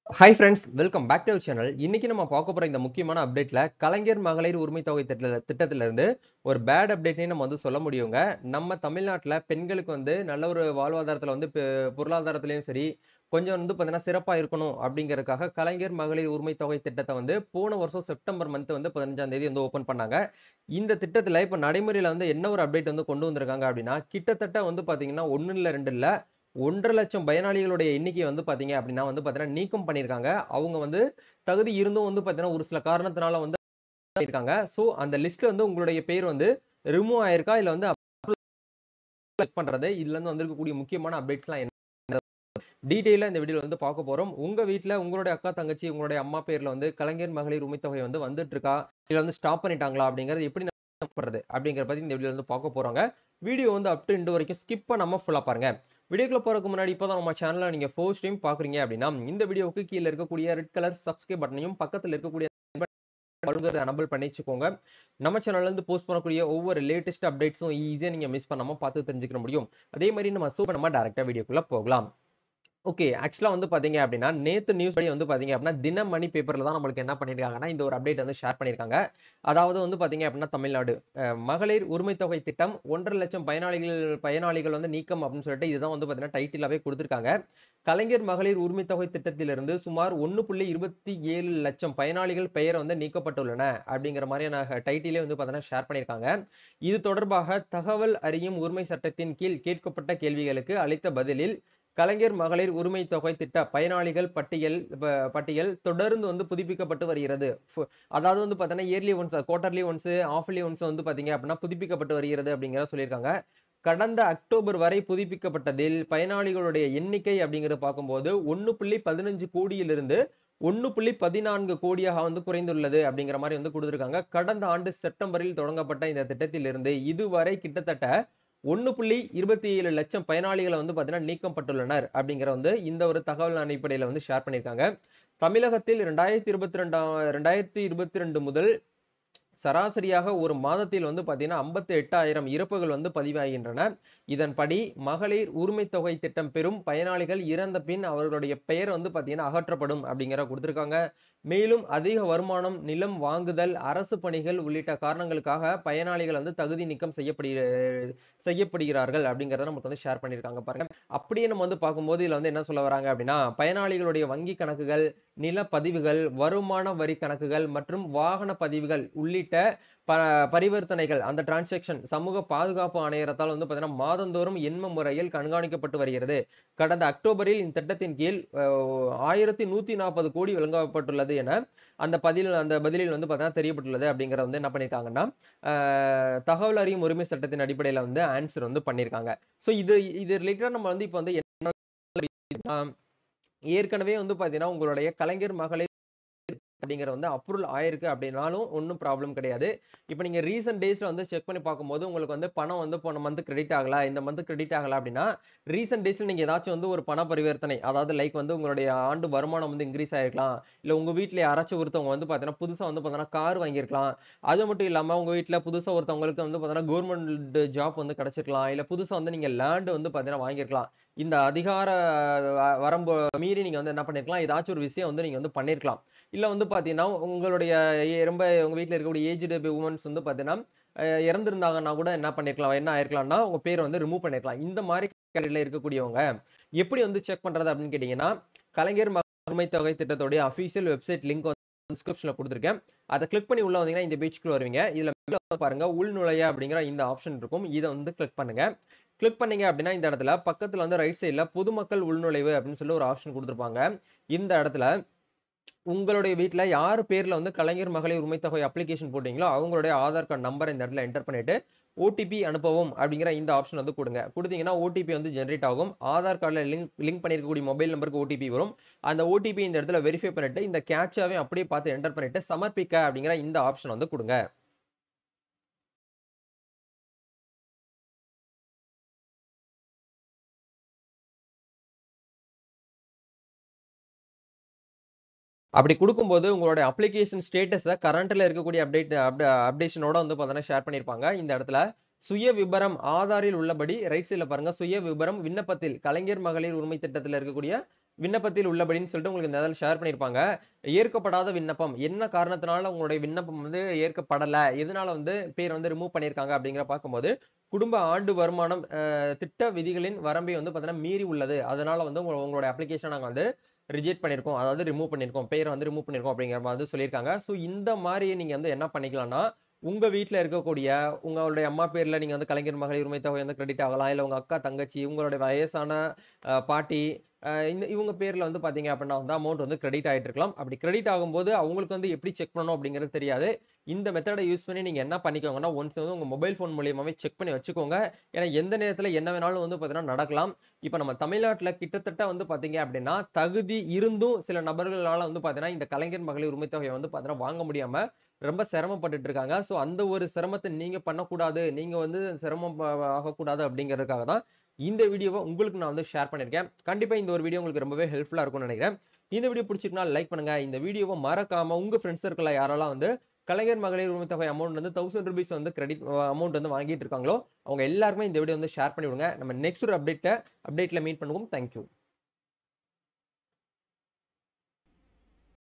Hi friends, welcome back to our channel. இன்னைக்கு நம்ம பார்க்க போற இந்த முக்கியமான அப்டேட்ல கலைஞர் மகளிர் உரிமை தொகை திட்டத்துல இருந்து ஒரு பேட் அப்டேட்னே நம்ம சொல்ல முடியுங்க. நம்ம தமிழ்நாட்டுல பெண்களுக்கு நல்ல ஒரு வாழ்வாதாரத்துல பொருளாதாரத்திலயும் சரி, கொஞ்சம் பார்த்தீங்கன்னா சிறப்பா இருக்கணும் அப்படிங்கிறதுக்காக கலைஞர் மகளிர் உரிமை தொகை திட்டத்தை போன வருஷம் செப்டம்பர் மந்த் 15ஆம் தேதி ஓபன் பண்ணாங்க. இந்த திட்டத்துல இப்ப நடைமுறையில என்ன ஒரு அப்டேட் கொண்டு வந்திருக்காங்க அப்படின்னா, கிட்டத்தட்ட பாத்தீங்கன்னா 1 இல்ல 2 இல்ல 1,50,000 பயனாளிகளுடைய எண்ணிக்கை பாத்தீங்க அப்படின்னா பாத்தீங்கன்னா நீக்கம் பண்ணியிருக்காங்க. அவங்க தகுதி இருந்தும் பாத்தீங்கன்னா ஒரு சில காரணத்தினால பண்ணியிருக்காங்க. சோ அந்த லிஸ்ட்ல உங்களுடைய பேர் ரிமூவ் ஆயிருக்கா இல்ல செக் பண்றது. இதுல இருந்து வந்திருக்கக்கூடிய முக்கியமான அப்டேட்ஸ்லாம் என்ன டீடைலா இந்த வீடியோல பார்க்க போறோம். உங்க வீட்ல உங்களுடைய அக்கா, தங்கச்சி, உங்களுடைய அம்மா பேர்ல கலைஞர் மகளிர் உரிமை தொகை வந்துட்டு இருக்கா? இல்ல ஸ்டாப் பண்ணிட்டாங்களா? அப்படிங்கறது எப்படி பண்றது அப்படிங்கறத பத்தி இந்த வீடியோல பார்க்க போறோங்க. வீடியோ அப் டு எண்ட் வரைக்கும் ஸ்கிப் பண்ணாம ஃபுல்லா பாருங்க. வீடியோக்குள்ள போறதுக்கு முன்னாடி இப்பதான் நம்ம சேனலை நீங்க ஃபர்ஸ்ட் டைம் பாக்குறீங்க அப்படின்னா இந்த வீடியோவுக்கு கீழே இருக்கக்கூடிய ரெட் கலர் சப்ஸ்கிரைப் பட்டனையும் பக்கத்துல இருக்கக்கூடிய எனபிள் பண்ணி வச்சுக்கோங்க. நம்ம சேனல்ல இருந்து போஸ்ட் பண்ணக்கூடிய ஒவ்வொரு லேட்டஸ்ட் அப்டேட்ஸும் ஈஸியா நீங்க மிஸ் பண்ணாம பார்த்து தெரிஞ்சுக்க முடியும். அதே மாதிரி நம்ம டைரக்டா வீடியோக்குள்ள போகலாம். ஓகே. ஆக்சுவலா பாத்தீங்க அப்படின்னா, நேத்து நியூஸ் படி பாத்தீங்க அப்படின்னா, தினமணி பேப்பர்ல தான் நம்மளுக்கு என்ன பண்ணியிருக்காங்கன்னா, இந்த ஒரு அப்டேட் ஷேர் பண்ணியிருக்காங்க. அதாவது பாத்தீங்க அப்படின்னா, தமிழ்நாடு மகளிர் உரிமை தொகை திட்டம் 1,50,000 பயனாளிகள் நீக்கம் அப்படின்னு சொல்லிட்டு இதுதான் பாத்தீங்கன்னா டைட்டிலாவே கொடுத்திருக்காங்க. கலைஞர் மகளிர் உரிமை தொகை திட்டத்திலிருந்து சுமார் 1.27 லட்சம் பயனாளிகள் பெயர் நீக்கப்பட்டுள்ளன அப்படிங்கிற மாதிரியான டைட்டிலே பாத்தீங்கன்னா ஷேர் பண்ணியிருக்காங்க. இது தொடர்பாக தகவல் அறியும் உரிமை சட்டத்தின் கீழ் கேட்கப்பட்ட கேள்விகளுக்கு அளித்த பதிலில் கலைஞர் மகளிர் உரிமை தொகை திட்ட பயனாளிகள் பட்டியல் தொடர்ந்து புதுப்பிக்கப்பட்டு வருகிறது. அதாவது பாத்தீங்கன்னா yearly once, quarterly once, halfly once பாத்தீங்க அப்படின்னா புதுப்பிக்கப்பட்டு வருகிறது அப்படிங்கிற சொல்லியிருக்காங்க. கடந்த அக்டோபர் வரை புதுப்பிக்கப்பட்டதில் பயனாளிகளுடைய எண்ணிக்கை அப்படிங்கிறது பார்க்கும்போது 1.15 கோடியிலிருந்து 1.14 கோடியாக குறைந்துள்ளது அப்படிங்கிற மாதிரி கொடுத்திருக்காங்க. கடந்த ஆண்டு செப்டம்பரில் தொடங்கப்பட்ட இந்த திட்டத்திலிருந்து இதுவரை கிட்டத்தட்ட 1.27 லட்சம் பயனாளிகளை பாத்தீங்கன்னா நீக்கப்பட்டுள்ளனர் அப்படிங்கிற இந்த ஒரு தகவல் அடிப்படையில ஷேர் பண்ணியிருக்காங்க. தமிழகத்தில் 2022 முதல் சராசரியாக ஒரு மாதத்தில் பாத்தீங்கன்னா 58,000 இறப்புகள் பதிவாகின்றன. இதன்படி மகளிர் உரிமை தொகை திட்டம் பெறும் பயனாளிகள் இறந்த பின் அவர்களுடைய பெயர் பாத்தீங்கன்னா அகற்றப்படும் அப்படிங்கிற கொடுத்திருக்காங்க. மேலும் அதிக வருமானம், நிலம் வாங்குதல், அரசு பணிகள் உள்ளிட்ட காரணங்களுக்காக பயனாளிகள் தகுதி நீக்கம் செய்யப்படுகிறார்கள் அப்படிங்கறத நமக்கு ஷேர் பண்ணியிருக்காங்க பாருங்க. அப்படியே நம்ம பார்க்கும்போது இதுல என்ன சொல்ல வராங்க அப்படின்னா, பயனாளிகளுடைய வங்கி கணக்குகள், நில பதிவுகள், வருமான வரி கணக்குகள் மற்றும் வாகன பதிவுகள் உள்ளிட்ட பரிவர்த்தனைகள் அந்த டிரான்சாக்ஷன் சமூக பாதுகாப்பு ஆணையரத்தால் பாத்தீங்கன்னா மாதந்தோறும் எண்ம முறையில் கண்காணிக்கப்பட்டு வருகிறது. கடந்த அக்டோபரில் இந்த திட்டத்தின் கீழ் 1140 கோடி வழங்கப்பட்டுள்ளது என அந்த பதிலில் பாத்தீங்கன்னா தெரியப்பட்டுள்ளது அப்படிங்கற என்ன பண்ணிருக்காங்கன்னா, தகவல் அறியும் உரிமை சட்டத்தின் அடிப்படையில ஆன்சர் பண்ணிருக்காங்க. சோ இது ரிலேட்டடா நம்ம இப்ப என்ன ஏற்கனவே பாத்தீங்கன்னா உங்களுடைய கலைஞர் மகளிர் அப்படிங்கிற அப்ரூவல் ஆயிருக்கு அப்படின்னாலும் ஒன்னும் ப்ராப்ளம் கிடையாது. இப்ப நீங்க ரீசன்ட் டேஸ்ல செக் பண்ணி பார்க்கும்போது உங்களுக்கு பணம் போன மந்த் கிரெடிட் ஆகல, இந்த மந்த் கிரெடிட் ஆகல அப்படின்னா ரீசன்ட் டேஸ்ல நீங்க ஏதாச்சும் ஒரு பண பரிவர்த்தனை, அதாவது லைக் உங்களுடைய ஆண்டு வருமானம் இன்க்ரீஸ் ஆயிருக்கலாம். இல்ல உங்க வீட்ல யாராச்சும் ஒருத்தவங்க பாத்தீங்கன்னா புதுசா பாத்தீங்கன்னா கார் வாங்கியிருக்கலாம். அது மட்டும் இல்லாம உங்க வீட்ல புதுசா ஒருத்தவங்களுக்கு பாத்தீங்கன்னா கவர்மெண்ட் ஜாப் கிடைச்சிருக்கலாம். இல்ல புதுசா நீங்க லேண்ட் பாத்தீங்கன்னா வாங்கியிருக்கலாம். இந்த அதிகார வரம்பு மீறி நீங்க என்ன பண்ணிருக்கலாம், ஏதாச்சும் ஒரு விஷயம் நீங்க பண்ணிருக்கலாம். இல்ல பாத்தீங்கன்னா உங்களுடைய ரொம்ப உங்க வீட்ல இருக்கக்கூடிய ஏஜ்டு வுமன்ஸ் பாத்தீங்கன்னா இறந்திருந்தாங்கன்னா கூட என்ன பண்ணிருக்கலாம், என்ன ஆயிருக்கலாம்னா உங்க பேர் ரிமூவ் பண்ணிருக்கலாம். இந்த மாதிரி கேட்டகரியில இருக்கக்கூடியவங்க எப்படி செக் பண்றது அப்படின்னு கேட்டீங்கன்னா, கலைஞர் உரிமை தொகை திட்டத்துடைய அபிஷியல் வெப்சைட் லிங்க் டிஸ்கிரிப்ஷன்ல கொடுத்திருக்கேன். அதை கிளிக் பண்ணி உள்ள வந்தீங்கன்னா இந்த பேஜ்க்குள்ள வருவீங்க. இதுல பாருங்க உள்நுழைய அப்படிங்கிற இந்த ஆப்ஷன் இருக்கும். இதை கிளிக் பண்ணுங்க. கிளிக் பண்ணீங்க அப்படின்னா இந்த இடத்துல பக்கத்துல ரைட் சைடுல பொதுமக்கள் உள்நுழைவு அப்படின்னு சொல்லி ஒரு ஆப்ஷன் கொடுத்திருப்பாங்க. இந்த இடத்துல உங்களுடைய வீட்ல யார் பேர்ல கலைஞர் மகளிர் உரிமை தொகை அப்ளிகேஷன் போட்டீங்களோ அவங்களுடைய ஆதார் கார்டு நம்பர் இந்த இடத்துல என்டர் பண்ணிட்டு ஓடிபி அனுப்பவும் அப்படிங்கிற இந்த ஆப்ஷன் கொடுங்க. கொடுத்தீங்கன்னா ஓடிபி ஜெனரேட் ஆகும். ஆதார் கார்டுல லிங்க் பண்ணிருக்கக்கூடிய மொபைல் நம்பருக்கு ஓடிபி வரும். அந்த ஓடிபி இந்த இடத்துல வெரிஃபை பண்ணிட்டு இந்த கேப்சாவை அப்படியே பார்த்து என்டர் பண்ணிட்டு சமர்ப்பிக்க அப்படிங்கிற இந்த ஆப்ஷன் கொடுங்க. அப்படி கொடுக்கும்போது உங்களுடைய அப்ளிகேஷன் ஸ்டேட்டஸ கரண்ட்ல இருக்கக்கூடிய அப்டேஷனோட பாத்தீங்கன்னா ஷேர் பண்ணிருப்பாங்க. இந்த இடத்துல சுய விபரம் ஆதாரில் உள்ளபடி ரைட் சைடுல பாருங்க, சுய விபரம் விண்ணப்பத்தில் கலைஞர் மகளிர் உரிமை திட்டத்தில் இருக்கக்கூடிய விண்ணப்பத்தில் உள்ளபடின்னு சொல்லிட்டு உங்களுக்கு இந்த இதில ஷேர் பண்ணியிருப்பாங்க. ஏற்கப்படாத விண்ணப்பம். என்ன காரணத்தினால உங்களுடைய விண்ணப்பம் வந்து ஏற்கப்படல? எதனால வந்து பேர் வந்து ரிமூவ் பண்ணியிருக்காங்க அப்படிங்கிற பார்க்கும்போது, குடும்ப ஆண்டு வருமானம் திட்ட விதிகளின் வரம்பை வந்து பார்த்தீங்கன்னா மீறி உள்ளது. அதனால வந்து உங்களுடைய அப்ளிகேஷன நாங்க வந்து ரிஜெக்ட் பண்ணியிருக்கோம். அதாவது ரிமூவ் பண்ணியிருக்கோம். பேர வந்து ரிமூவ் பண்ணியிருக்கோம் அப்படிங்கிற மாரி வந்து சொல்லியிருக்காங்க. ஸோ இந்த மாரி நீங்க வந்து என்ன பண்ணிக்கலாம்னா, உங்க வீட்ல இருக்கக்கூடிய உங்களுடைய அம்மா பேர்ல நீங்க வந்து கலைஞர் மகளிர் உரிமை தொகை வந்து கிரெடிட் ஆகலாம். இல்ல உங்க அக்கா, தங்கச்சி, உங்களுடைய வயசான பாட்டி இவங்க பேர்ல வந்து பார்த்தீங்க அப்படின்னா வந்து அமௌண்ட் வந்து கிரெடிட் ஆயிட்டு இருக்கலாம். அப்படி கிரெடிட் ஆகும்போது அவங்களுக்கு வந்து எப்படி செக் பண்ணணும் அப்படிங்கிறது தெரியாது. இந்த மெத்தட யூஸ் பண்ணி நீங்க என்ன பண்ணிக்கோங்கன்னா, ஒன்ஸ் வந்து உங்க மொபைல் ஃபோன் மூலியமாவே செக் பண்ணி வச்சுக்கோங்க. ஏன்னா எந்த நேரத்துல என்ன வேணாலும் வந்து பார்த்தீங்கன்னா நடக்கலாம். இப்ப நம்ம தமிழ்நாட்டுல கிட்டத்தட்ட வந்து பார்த்தீங்க அப்படின்னா, தகுதி இருந்தும் சில நபர்களால வந்து பார்த்தீங்கன்னா, இந்த கலைஞர் மகளிர் உரிமை தொகைய வந்து பார்த்தீங்கன்னா வாங்க முடியாம ரொம்ப சிரமப்பட்டுட்டு இருக்காங்க. ஸோ அந்த ஒரு சிரமத்த நீங்க பண்ணக்கூடாது. நீங்க வந்து சிரமம் ஆகக்கூடாது அப்படிங்கிறதுக்காக தான் இந்த வீடியோவ உங்களுக்கு நான் வந்து ஷேர் பண்ணியிருக்கேன். கண்டிப்பா இந்த ஒரு வீடியோ உங்களுக்கு ரொம்பவே ஹெல்ப்ஃபுல்லா இருக்கும்னு நெனைக்கிறேன். இந்த வீடியோ புடிச்சிருந்தா லைக் பண்ணுங்க. இந்த வீடியோவ மறக்காம உங்க ஃபிரெண்ட்ஸ் சர்க்கிள்ல யாரெல்லாம் வந்து கலைஞர் மகளிர் உரிமை தொகை அமௌண்ட் வந்து ₹1000 வந்து கிரெடிட் அமௌண்ட் வந்து வாங்கிட்டு இருக்காங்களோ, அவங்க எல்லாருக்குமே இந்த வீடியோ வந்து ஷேர் பண்ணி விடுங்க. நம்ம நெக்ஸ்ட் ஒரு அப்டேட்ல மீட் பண்ணுவோம். Thank you.